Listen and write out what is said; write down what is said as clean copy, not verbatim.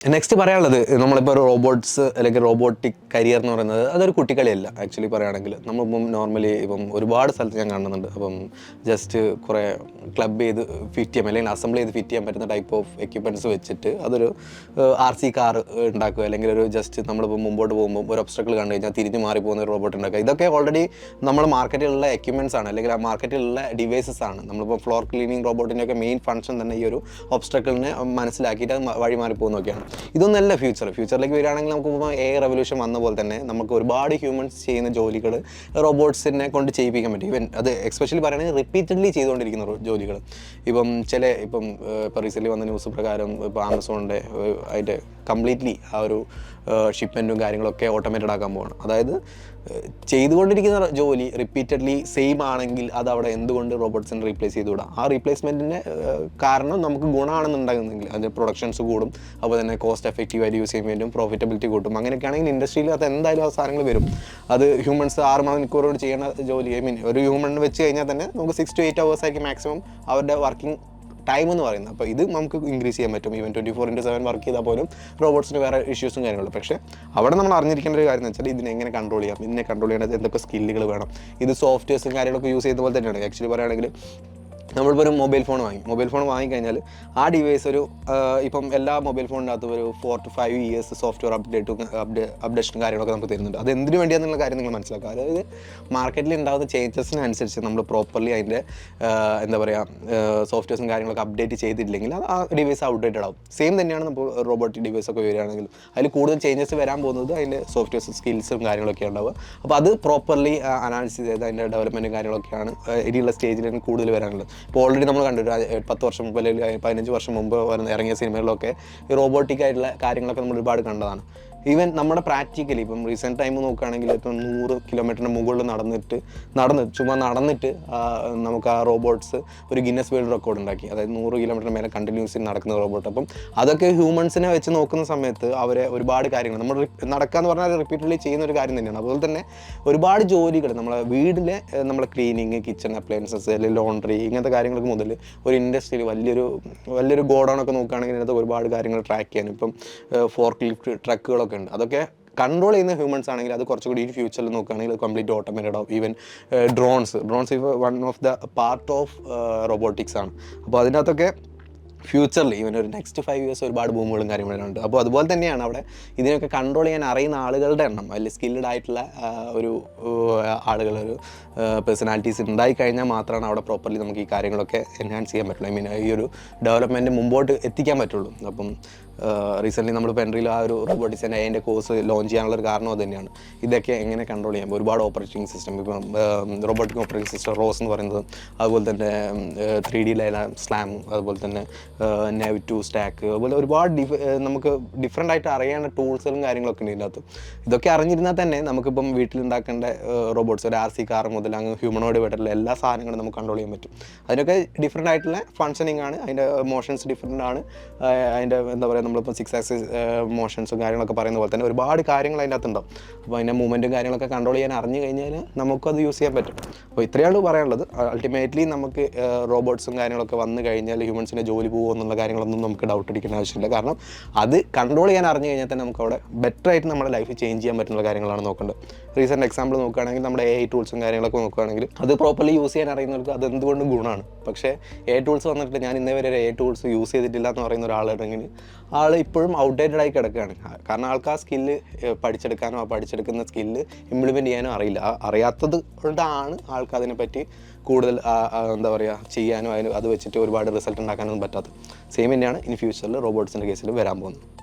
Next പറയാനുള്ളത് നമ്മളിപ്പോൾ ഒരു റോബോട്ട്സ് അല്ലെങ്കിൽ റോബോട്ടിക് കരിയർ എന്ന് പറയുന്നത് അതൊരു കുട്ടിക്കളിയല്ല. ആക്ച്വലി പറയുകയാണെങ്കിൽ നമ്മളിപ്പം നോർമലി ഇപ്പം ഒരുപാട് സ്ഥലത്ത് ഞാൻ കാണുന്നുണ്ട്. അപ്പം ജസ്റ്റ് കുറേ ക്ലബ് ചെയ്ത് ഫിറ്റ് ചെയ്യാൻ അല്ലെങ്കിൽ അസംബിൾ ചെയ്ത് ഫിറ്റ് ചെയ്യാൻ പറ്റുന്ന ടൈപ്പ് ഓഫ് എക്യുപ്മെൻറ്റ്സ് വെച്ചിട്ട് അതൊരു RC കാർ ഉണ്ടാക്കുക, അല്ലെങ്കിൽ ഒരു ജസ്റ്റ് നമ്മളിപ്പോൾ മുമ്പോട്ട് പോകുമ്പോൾ ഒരു ഒബ്സ്റ്റക്കിൾ കണ്ടു കഴിഞ്ഞാൽ തിരിഞ്ഞ് മാറി പോകുന്ന ഒരു റോബോട്ട് ഉണ്ടാക്കുക. ഇതൊക്കെ ഓൾറെഡി നമ്മൾ മാർക്കറ്റിലുള്ള എക്യുപ്മെൻറ്റ്സ് ആണ്, അല്ലെങ്കിൽ ആ മാർക്കറ്റിലുള്ള ഡിവൈസസ് ആണ്. നമ്മളിപ്പോൾ ഫ്ലോർ ക്ലീനിങ് റോബോട്ടിൻ്റെയൊക്കെ മെയിൻ ഫങ്ഷൻ തന്നെ ഈ ഒരു ഒബ്സ്റ്റക്കിളിനെ മനസ്സിലാക്കിയിട്ട് അത് വഴി മാറി പോകുന്നതൊക്കെയാണ്. ഇതൊന്നല്ല ഫ്യൂച്ചറിലേക്ക് വരികയാണെങ്കിൽ നമുക്ക് റെവല്യൂഷൻ വന്ന പോലെ തന്നെ നമുക്ക് ഒരുപാട് ഹ്യൂമൻസ് ചെയ്യുന്ന ജോലികൾ റോബോട്ട്സിനെ കൊണ്ട് ചെയ്യിപ്പിക്കാൻ പറ്റും. ഈവൻ അത് എക്സ്പെഷ്യലി പറയുകയാണെങ്കിൽ റിപ്പീറ്റഡ്ലി ചെയ്തുകൊണ്ടിരിക്കുന്ന ജോലികൾ. ഇപ്പം റീസെൻ്റ്ലി വന്ന ന്യൂസ് പ്രകാരം ഇപ്പോൾ ആമസോണിൻ്റെ അതിൻ്റെ കംപ്ലീറ്റ്ലി ആ ഒരു ഷിപ്മെൻറ്റും കാര്യങ്ങളൊക്കെ ഓട്ടോമേറ്റഡ് ആക്കാൻ പോവാണ്. അതായത് ചെയ്തുകൊണ്ടിരിക്കുന്ന ജോലി റിപ്പീറ്റഡ്ലി സെയിം ആണെങ്കിൽ അത് അവിടെ എന്തുകൊണ്ട് റോബോട്ട്സിനെ റീപ്ലേസ് ചെയ്തുകൂടാ? ആ റീപ്ലേസ്മെൻറ്റിൻ്റെ കാരണം നമുക്ക് ഗുണമാണെന്നുണ്ടാകുന്നെങ്കിൽ അതിൻ്റെ പ്രൊഡക്ഷൻസ് കൂടും, അപ്പോൾ തന്നെ കോസ്റ്റ് എഫക്റ്റീവായിട്ട് യൂസ് ചെയ്യുമ്പോൾ വേണ്ടിയും പ്രോഫിറ്റബിലിറ്റി കൂട്ടും. അങ്ങനെയൊക്കെ ആണെങ്കിൽ ഇൻഡസ്ട്രിയിൽ അത് എന്തായാലും ആ സാധനങ്ങൾ വരും. അത് ഹ്യൂമൻസ് 6 മണിക്കൂറോട് ചെയ്യുന്ന ജോലി, ഒരു ഹ്യൂമണിന് വെച്ച് കഴിഞ്ഞാൽ തന്നെ നമുക്ക് 6 to 8 hours ആയിരിക്കും മാക്സിമം അവരുടെ വർക്കിംഗ് ടൈം എന്ന് പറയുന്നത്. അപ്പോൾ ഇത് നമുക്ക് ഇൻക്രീസ് ചെയ്യാൻ പറ്റും. ഈവൻ 24/7 വർക്ക് ചെയ്താൽ പോലും റോബോട്ട്സിന് വേറെ ഇഷ്യൂസും കാര്യങ്ങളും. പക്ഷേ അവിടെ നമ്മൾ അറിഞ്ഞിരിക്കേണ്ട ഒരു കാര്യം എന്ന് വെച്ചാൽ ഇതിനെ എങ്ങനെ കൺട്രോൾ ചെയ്യാം, ഇതിനെ കൺട്രോൾ ചെയ്യേണ്ടത് എന്തൊക്കെ സ്കില്ലുകൾ വേണം. ഇത് സോഫ്റ്റ്വെയർസും കാര്യങ്ങളൊക്കെ യൂസ് ചെയ്യുന്ന പോലെ തന്നെയാണ്. ആക്ച്വലി പറയുകയാണെങ്കിൽ നമ്മളിപ്പോൾ ഒരു മൊബൈൽ ഫോൺ വാങ്ങിക്കഴിഞ്ഞാൽ ആ ഡിവൈസ് ഇപ്പം എല്ലാ മൊബൈൽ ഫോണിനകത്ത് ഒരു 4 to 5 years സോഫ്റ്റ്വെയർ അപ്ഡേഷനും കാര്യങ്ങളൊക്കെ നമുക്ക് തരുന്നുണ്ട്. അത് എന്തിനു വേണ്ടിയാണെന്നുള്ള കാര്യം നിങ്ങൾ മനസ്സിലാക്കുക. അതായത് മാർക്കറ്റിൽ ഉണ്ടാകുന്ന ചേഞ്ചസിനനുസരിച്ച് നമ്മൾ പ്രോപ്പർലി അതിൻ്റെ സോഫ്റ്റ്വെയർസും കാര്യങ്ങളൊക്കെ അപ്ഡേറ്റ് ചെയ്തിട്ടില്ലെങ്കിൽ ആ ഡിവൈസ് ഔട്ട്ഡേറ്റഡ് ആവും. സെയിം തന്നെയാണ് നമ്മൾ റോബോട്ടിക് ഡിവൈസൊക്കെ വരികയാണെങ്കിൽ അതിൽ കൂടുതൽ ചേഞ്ചസ് വരാൻ പോകുന്നത് അതിൻ്റെ സോഫ്റ്റ്വെയർ സ്കിൽസും കാര്യങ്ങളൊക്കെ ഉണ്ടാവുക. അപ്പോൾ അത് പ്രോപ്പർലി അനാലിസിസ് ചെയ്ത് അതിൻ്റെ ഡെവലപ്മെൻറ്റും കാര്യങ്ങളൊക്കെയാണ് ഇനിയുള്ള സ്റ്റേജിൽ കൂടുതൽ വരാനുള്ളത്. ഇപ്പോൾ ഓൾറെഡി നമ്മൾ കണ്ടു 10 വർഷം മുമ്പ് അല്ലെങ്കിൽ 15 വർഷം മുമ്പ് ഇറങ്ങിയ സിനിമകളിലൊക്കെ ഈ റോബോട്ടിക് ആയിട്ടുള്ള കാര്യങ്ങളൊക്കെ നമ്മൾ ഒരുപാട് കണ്ടതാണ്. ഈവൻ നമ്മുടെ പ്രാക്ടിക്കലി ഇപ്പം റീസെൻറ്റ് ടൈം നോക്കുകയാണെങ്കിൽ ഇപ്പം 100 കിലോമീറ്ററിന് മുകളിൽ നടന്നിട്ട് നമുക്ക് ആ റോബോട്ട്സ് ഒരു ഗിന്നസ് വേൾഡ് റെക്കോർഡ് ഉണ്ടാക്കി. അതായത് 100 കിലോമീറ്റർ മേലെ കണ്ടിന്യൂസ്ലി നടക്കുന്ന റോബോട്ട്. അപ്പം അതൊക്കെ ഹ്യൂമൻസിനെ വെച്ച് നോക്കുന്ന സമയത്ത് അവരെ ഒരുപാട് കാര്യങ്ങൾ നമ്മൾ നടക്കാന്ന് പറഞ്ഞാൽ റിപ്പീറ്റഡ്ലി ചെയ്യുന്ന ഒരു കാര്യം തന്നെയാണ്. അതുപോലെ തന്നെ ഒരുപാട് ജോലികൾ നമ്മളെ വീട്ടിലെ നമ്മളെ ക്ലീനിങ്, കിച്ചൺ അപ്ലയൻസസ്, അല്ലെങ്കിൽ ലോണ്ട്രി, ഇങ്ങനത്തെ കാര്യങ്ങൾക്ക് മുതൽ ഒരു ഇൻഡസ്ട്രിയിൽ വലിയൊരു ഗോഡൗണൊക്കെ നോക്കുകയാണെങ്കിൽ ഇതിനകത്ത് ഒരുപാട് കാര്യങ്ങൾ ട്രാക്ക് ചെയ്യാനും ഇപ്പം ഫോർക്ക് ലിഫ്റ്റ് ട്രക്കുകളൊക്കെ ഉണ്ട്. അതൊക്കെ കൺട്രോൾ ചെയ്യുന്ന ഹ്യൂമൻസ് ആണെങ്കിൽ അത് കുറച്ചുകൂടി ഈ ഫ്യൂച്ചറിൽ നോക്കുകയാണെങ്കിൽ അത് കംപ്ലീറ്റ് ഓട്ടോമേറ്റഡ് ആവും. ഈവൻ ഡ്രോൺസ് ഇപ്പോൾ one of the part of robotics ആണ്. അപ്പോൾ അതിനകത്തൊക്കെ ഫ്യൂച്ചറിൽ ഈവൻ ഒരു നെക്സ്റ്റ് 5 years ഒരുപാട് ബൂമുകളും കാര്യങ്ങളും ഉണ്ട്. അപ്പോൾ അതുപോലെ തന്നെയാണ് അവിടെ ഇതിനൊക്കെ കൺട്രോൾ ചെയ്യാൻ അറിയുന്ന ആളുകളുടെ എണ്ണം, അതിൽ സ്കിൽഡ് ആയിട്ടുള്ള ഒരു ആളുകൾ, ഒരു പേഴ്സണാലിറ്റീസ് ഉണ്ടായിക്കഴിഞ്ഞാൽ മാത്രമാണ് അവിടെ പ്രോപ്പർലി നമുക്ക് ഈ കാര്യങ്ങളൊക്കെ എൻഹാൻസ് ചെയ്യാൻ പറ്റുള്ളൂ. ഈ ഒരു ഡെവലപ്മെൻറ്റ് മുമ്പോട്ട് എത്തിക്കാൻ പറ്റുള്ളൂ. അപ്പം റീസെൻ്റ്ലി നമ്മൾ പെൻട്രിയിൽ ആ ഒരു റോബോട്ടിക്സിൻ്റെ അതിൻ്റെ കോഴ്സ് ലോഞ്ച് ചെയ്യാനുള്ളൊരു കാരണം അത് തന്നെയാണ്. ഇതൊക്കെ എങ്ങനെ കൺട്രോൾ ചെയ്യാം, ഒരുപാട് ഓപ്പറേറ്റിംഗ് സിസ്റ്റം, ഇപ്പം റോബോട്ടിക് ഓപ്പറേറ്റിംഗ് സിസ്റ്റം റോസ് എന്ന് പറയുന്നത്, അതുപോലെ തന്നെ 3D സ്ലാം, അതുപോലെ തന്നെ Nav2 സ്റ്റാക്ക്, അതുപോലെ ഒരുപാട് നമുക്ക് ഡിഫറെൻ്റ് ആയിട്ട് അറിയേണ്ട ടൂൾസുകളും കാര്യങ്ങളൊക്കെ ഉണ്ട് ഇതിനകത്ത്. ഇതൊക്കെ അറിഞ്ഞിരുന്നാൽ തന്നെ നമുക്കിപ്പം വീട്ടിലുണ്ടാക്കേണ്ട റോബോട്ട്സ്, ഒരു RC കാർ മുതൽ അങ്ങ് ഹ്യൂമനോയിഡ് ആയിട്ടുള്ള എല്ലാ സാധനങ്ങളും നമുക്ക് കൺട്രോൾ ചെയ്യാൻ പറ്റും. അതിനൊക്കെ ഡിഫറെൻ്റ് ആയിട്ടുള്ള ഫങ്ഷനിങ് ആണ്, അതിൻ്റെ മോഷൻസ് ഡിഫറെൻ്റ് ആണ്, അതിൻ്റെ നമ്മളിപ്പോൾ 6 axis മോഷൻസും കാര്യങ്ങളൊക്കെ പറയുന്ന പോലെ തന്നെ ഒരുപാട് കാര്യങ്ങൾ അതിൻ്റെ അകത്തുണ്ടാവും. അപ്പോൾ അതിൻ്റെ മൂവ്മെൻറ്റും കാര്യങ്ങളൊക്കെ കൺട്രോൾ ചെയ്യാൻ അറിഞ്ഞു കഴിഞ്ഞാൽ നമുക്കത് യൂസ് ചെയ്യാൻ പറ്റും. അപ്പോൾ ഇത്രയാണ് പറയാനുള്ളത്. അൾട്ടിമേറ്റ്ലി നമുക്ക് റോബോട്ട്സും കാര്യങ്ങളൊക്കെ വന്നു കഴിഞ്ഞാൽ ഹ്യൂമൻസിൻ്റെ ജോലി പോകുമോ എന്നുള്ള കാര്യങ്ങളൊന്നും നമുക്ക് ഡൗട്ട് അടിക്കേണ്ട ആവശ്യമില്ല. കാരണം അത് കൺട്രോൾ ചെയ്യാൻ അറിഞ്ഞു കഴിഞ്ഞാൽ തന്നെ നമുക്ക് അവിടെ ബെറ്റർ ആയിട്ട് നമ്മുടെ ലൈഫ് ചേഞ്ച് ചെയ്യാൻ പറ്റുന്ന കാര്യങ്ങളാണ് നോക്കേണ്ടത്. റീസെൻറ്റ് എക്സാമ്പിൾ നോക്കുകയാണെങ്കിൽ നമ്മുടെ AI ടൂൾസും കാര്യങ്ങളൊക്കെ നോക്കുകയാണെങ്കിൽ അത് പ്രോപ്പർലി യൂസ് ചെയ്യാൻ അറിയുന്നവർക്ക് അത് എന്തുകൊണ്ടും ഗുണമാണ്. പക്ഷേ AI ടൂൾസ് വന്നിട്ട് ഞാൻ ഇന്നേ വരെ AI ടൂൾസ് യൂസ് ചെയ്തിട്ടില്ല എന്ന് പറയുന്ന ഒരാളുണ്ടെങ്കിൽ ആൾ ഇപ്പോഴും ഔട്ട്ഡേറ്റഡ് ആയി കിടക്കുകയാണ്. കാരണം ആൾക്ക് ആ സ്കില്ല് പഠിച്ചെടുക്കാനോ ആ പഠിച്ചെടുക്കുന്ന സ്കില്ല് ഇംപ്ലിമെൻറ്റ് ചെയ്യാനോ അറിയില്ല. അറിയാത്തത് കൊണ്ടാണ് ആൾക്ക് അതിനെപ്പറ്റി കൂടുതൽ ചെയ്യാനോ അത് വെച്ചിട്ട് ഒരുപാട് റിസൾട്ട് ഉണ്ടാക്കാനൊന്നും പറ്റാത്തത്. സെയിം തന്നെയാണ് ഇനി ഫ്യൂച്ചറിൽ റോബോട്ട്സിൻ്റെ കേസിൽ വരാൻ പോകുന്നത്.